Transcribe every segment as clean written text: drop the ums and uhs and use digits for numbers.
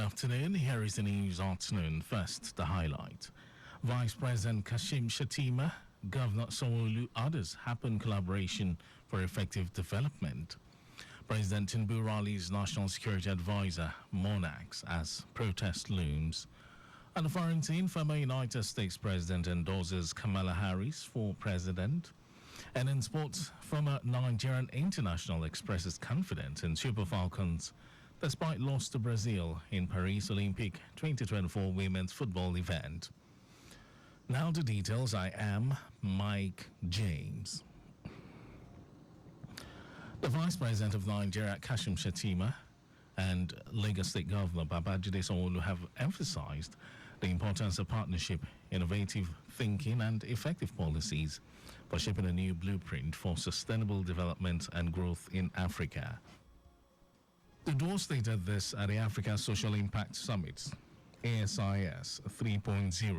afternoon. Here is the news afternoon. First, the highlight. Vice President Kashim Shettima, Governor Sanwo-Olu, others happen collaboration for effective development. President Tinubu rallies National Security Advisor Monarchs as protest looms. And the foreign team, former United States President endorses Kamala Harris for president. And in sports, former Nigerian international expresses confidence in Super Falcons despite loss to Brazil in Paris Olympic 2024 women's football event. Now the details. I am Mike James. The Vice President of Nigeria, Kashim Shettima, and Lagos State Governor Babajide Sanwo-Olu have emphasized the importance of partnership, innovative thinking, and effective policies for shaping a new blueprint for sustainable development and growth in Africa. The duo stated this at the Africa Social Impact Summit, ASIS 3.0.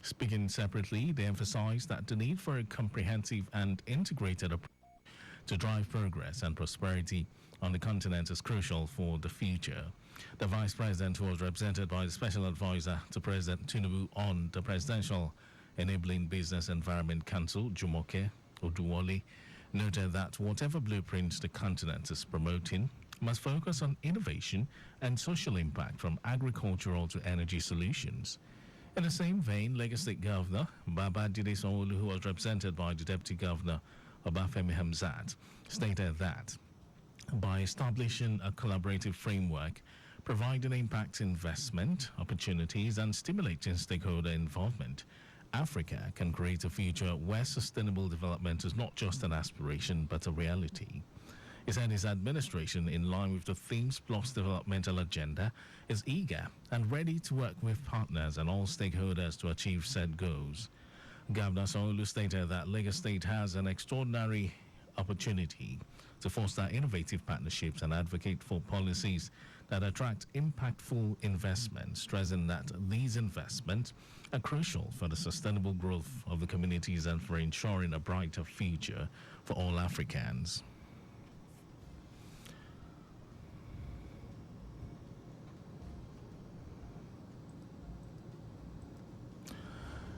Speaking separately, they emphasized that the need for a comprehensive and integrated approach to drive progress and prosperity on the continent is crucial for the future. The Vice President, who was represented by the Special Advisor to President Tinubu on the Presidential Enabling Business Environment Council, Jumoke Oduwole, noted that whatever blueprint the continent is promoting must focus on innovation and social impact from agricultural to energy solutions. In the same vein, Lagos State Governor Babajide Sanwo-Olu, who was represented by the Deputy Governor Obafemi Hamzat, stated that by establishing a collaborative framework, providing impact investment opportunities and stimulating stakeholder involvement, Africa can create a future where sustainable development is not just an aspiration but a reality. He said his administration, in line with the Themes Plus developmental agenda, is eager and ready to work with partners and all stakeholders to achieve said goals. Governor Sanwo-Olu stated that Lagos State has an extraordinary opportunity to foster innovative partnerships and advocate for policies that attract impactful investment, stressing that these investments are crucial for the sustainable growth of the communities and for ensuring a brighter future for all Africans.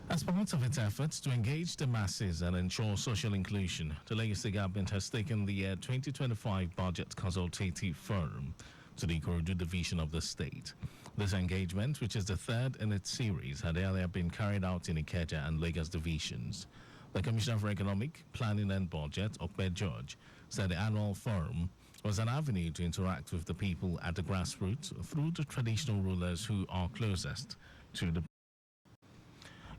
As part of its efforts to engage the masses and ensure social inclusion, the Lagos State government has taken the 2025 Budget Consultative Forum to the Ikorodu division of the state. This engagement, which is the third in its series, had earlier been carried out in Ikeja and Lagos divisions. The Commissioner for Economic Planning and Budget, Okpe George, said the annual forum was an avenue to interact with the people at the grassroots through the traditional rulers who are closest to the.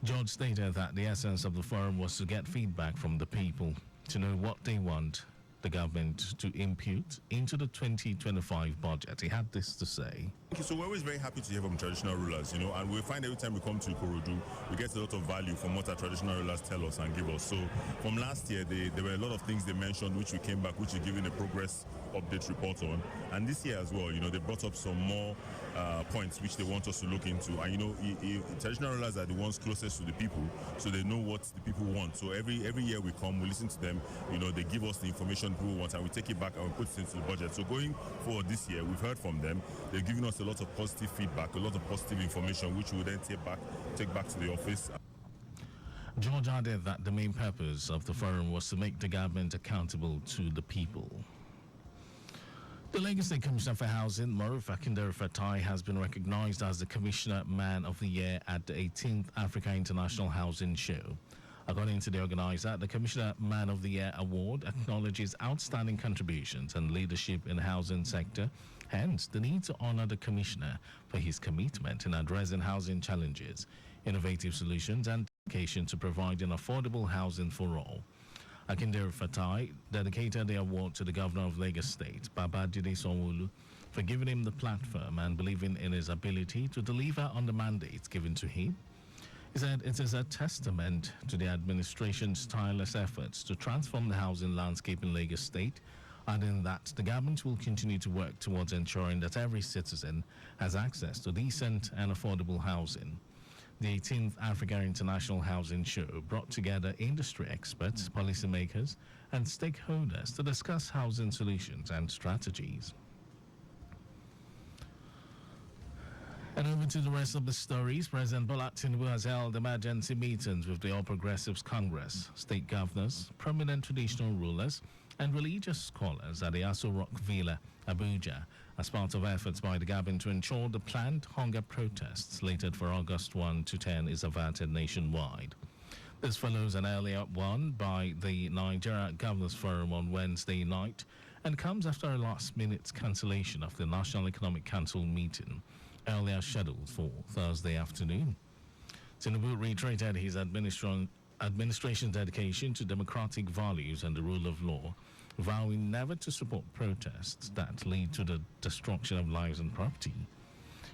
George stated that the essence of the forum was to get feedback from the people to know what they want the government to impute into the 2025 budget. He had this to say. Thank you. So we're always very happy to hear from traditional rulers, and we find every time we come to Ikorodu, we get a lot of value from what our traditional rulers tell us and give us. So from last year, there were a lot of things they mentioned, which we came back, which is giving a progress update report on. And this year as well, they brought up some more points which they want us to look into. And traditional rulers are the ones closest to the people, so they know what the people want. So every year we come, we listen to them. They give us the information people want, and we take it back and we put it into the budget. So going forward this year, we've heard from them. They're giving us a lot of positive feedback, a lot of positive information, which we will then take back to the office. George added that the main purpose of the forum was to make the government accountable to the people. The Lagos State Commissioner for Housing, Maruf Akindele Fatai, has been recognized as the Commissioner Man of the Year at the 18th Africa International Housing Show. According to the organizer, the Commissioner Man of the Year award acknowledges outstanding contributions and leadership in the housing sector, hence the need to honor the Commissioner for his commitment in addressing housing challenges, innovative solutions, and dedication to providing affordable housing for all. Akindele Fatai dedicated the award to the Governor of Lagos State, Babajide Sanwo-Olu, for giving him the platform and believing in his ability to deliver on the mandates given to him. He said it is a testament to the administration's tireless efforts to transform the housing landscape in Lagos State, adding that the government will continue to work towards ensuring that every citizen has access to decent and affordable housing. The 18th Africa International Housing Show brought together industry experts, policymakers, and stakeholders to discuss housing solutions and strategies. And over to the rest of the stories. President Bola Tinubu has held emergency meetings with the All Progressives Congress, state governors, prominent traditional rulers, and religious scholars at the Aso Rock Villa, Abuja, as part of efforts by the government to ensure the planned hunger protests slated for August 1 to 10 is averted nationwide. This follows an earlier one by the Nigeria Governors Forum on Wednesday night and comes after a last-minute cancellation of the National Economic Council meeting, earlier scheduled for Thursday afternoon. Tinubu reiterated his administration's dedication to democratic values and the rule of law, vowing never to support protests that lead to the destruction of lives and property.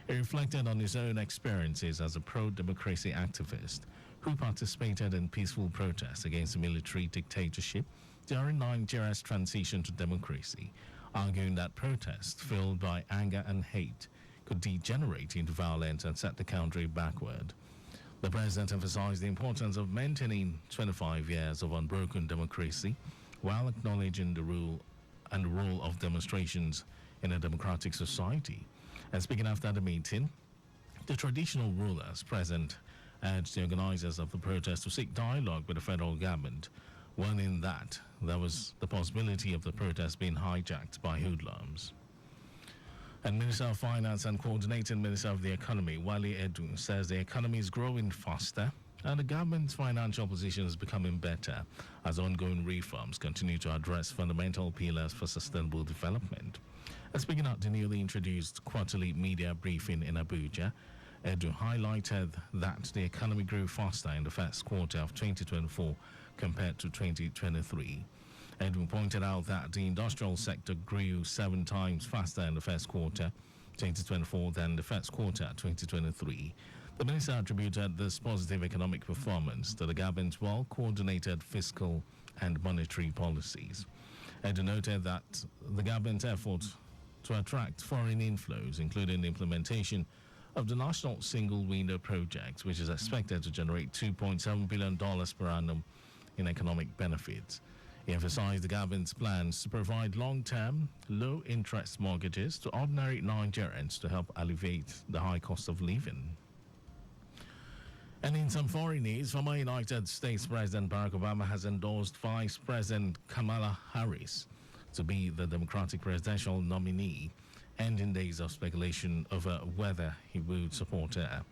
He reflected on his own experiences as a pro-democracy activist who participated in peaceful protests against the military dictatorship during Nigeria's transition to democracy, arguing that protests fueled by anger and hate could degenerate into violence and set the country backward. The president emphasized the importance of maintaining 25 years of unbroken democracy while acknowledging the role of demonstrations in a democratic society. And speaking after the meeting, the traditional rulers present urged the organizers of the protest to seek dialogue with the federal government, warning that there was the possibility of the protest being hijacked by hoodlums. And Minister of Finance and Coordinating Minister of the Economy, Wale Edun, says the economy is growing faster and the government's financial position is becoming better as ongoing reforms continue to address fundamental pillars for sustainable development. And speaking at the newly introduced quarterly media briefing in Abuja, Edu highlighted that the economy grew faster in the first quarter of 2024 compared to 2023. Edwin pointed out that the industrial sector grew 7 times faster in the first quarter 2024 than the first quarter 2023. The minister attributed this positive economic performance to the government's well-coordinated fiscal and monetary policies. Edwin noted that the government's effort to attract foreign inflows, including the implementation of the National Single Window Project, which is expected to generate $2.7 billion per annum in economic benefits. He emphasized the government's plans to provide long-term, low-interest mortgages to ordinary Nigerians to help alleviate the high cost of living. And in some foreign news, former United States President Barack Obama has endorsed Vice President Kamala Harris to be the Democratic presidential nominee, ending days of speculation over whether he would support her.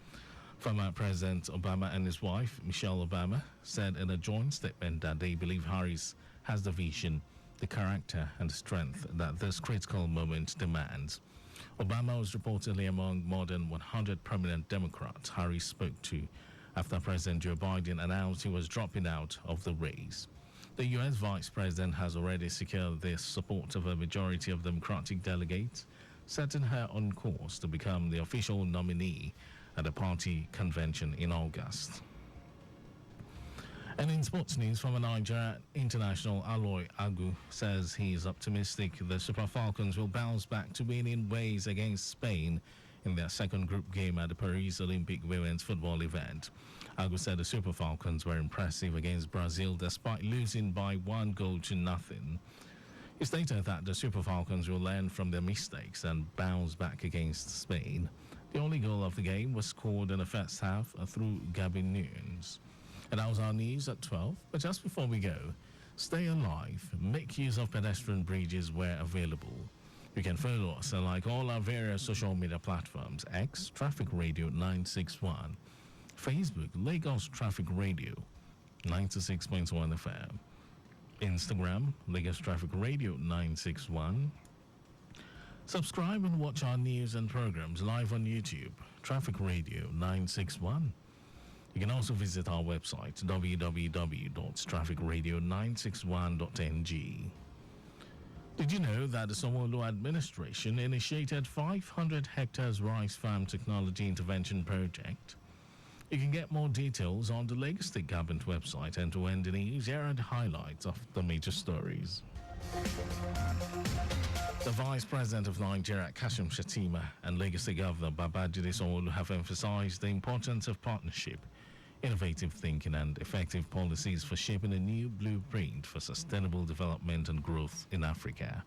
Former President Obama and his wife, Michelle Obama, said in a joint statement that they believe Harris has the vision, the character, and the strength that this critical moment demands. Obama was reportedly among more than 100 prominent Democrats Harris spoke to after President Joe Biden announced he was dropping out of the race. The U.S. Vice President has already secured the support of a majority of Democratic delegates, setting her on course to become the official nominee at the party convention in August. And in sports news, former Nigeria international Aloy Agu says he is optimistic the Super Falcons will bounce back to win in ways against Spain in their second group game at the Paris Olympic women's football event. Agu said the Super Falcons were impressive against Brazil despite losing by 1-0. He stated that the Super Falcons will learn from their mistakes and bounce back against Spain. The only goal of the game was scored in the first half through Gabby Nunes. And that was our news at 12. But just before we go, stay alive, make use of pedestrian bridges where available. You can follow us on like all our various social media platforms: X, Traffic Radio 961, Facebook, Lagos Traffic Radio 96.1 FM, Instagram, Lagos Traffic Radio 961. Subscribe and watch our news and programs live on YouTube, Traffic Radio 961. You can also visit our website, www.trafficradio961.ng. Did you know that the Sanwo-Olu administration initiated 500 hectares rice farm technology intervention project? You can get more details on the Lagos State Government website, and to end the news, here are the highlights of the major stories. The Vice President of Nigeria, Kashim Shettima, and Lagos State Governor Babajide Sanwo-Olu have emphasized the importance of partnership, innovative thinking, and effective policies for shaping a new blueprint for sustainable development and growth in Africa.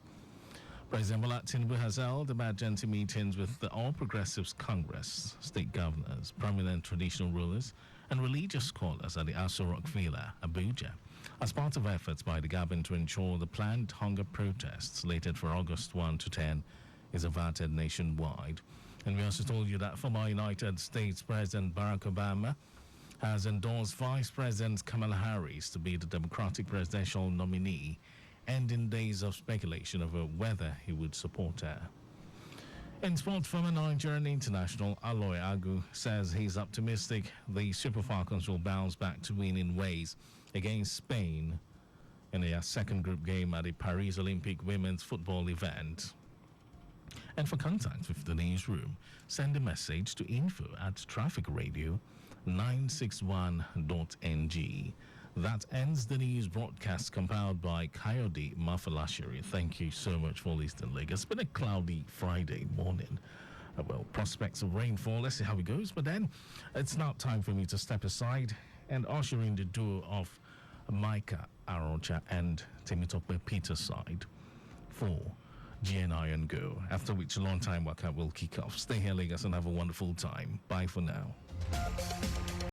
President Bola Tinubu has held emergency meetings with the All Progressives Congress, state governors, prominent traditional rulers, and religious scholars at the Aso Rock Villa, Abuja, as part of efforts by the government to ensure the planned hunger protests slated for August 1 to 10 is averted nationwide. And we also told you that former United States President Barack Obama has endorsed Vice President Kamala Harris to be the Democratic presidential nominee, ending days of speculation over whether he would support her. In sport, former Nigerian international Aloy Agu says he's optimistic the Super Falcons will bounce back to winning ways against Spain in their second group game at the Paris Olympic Women's Football event. And for contact with the newsroom, send a message to info@trafficradio961.ng. That ends the news broadcast compiled by Coyote Mafalashiri. Thank you so much for listening, Lagos. It's been a cloudy Friday morning. Well, prospects of rainfall. Let's see how it goes. But then it's now time for me to step aside and usher in the duo of Micah Arocha and Temitope Peterside for GNI and Go, after which a long time workout will kick off. Stay here, Lagos, and have a wonderful time. Bye for now.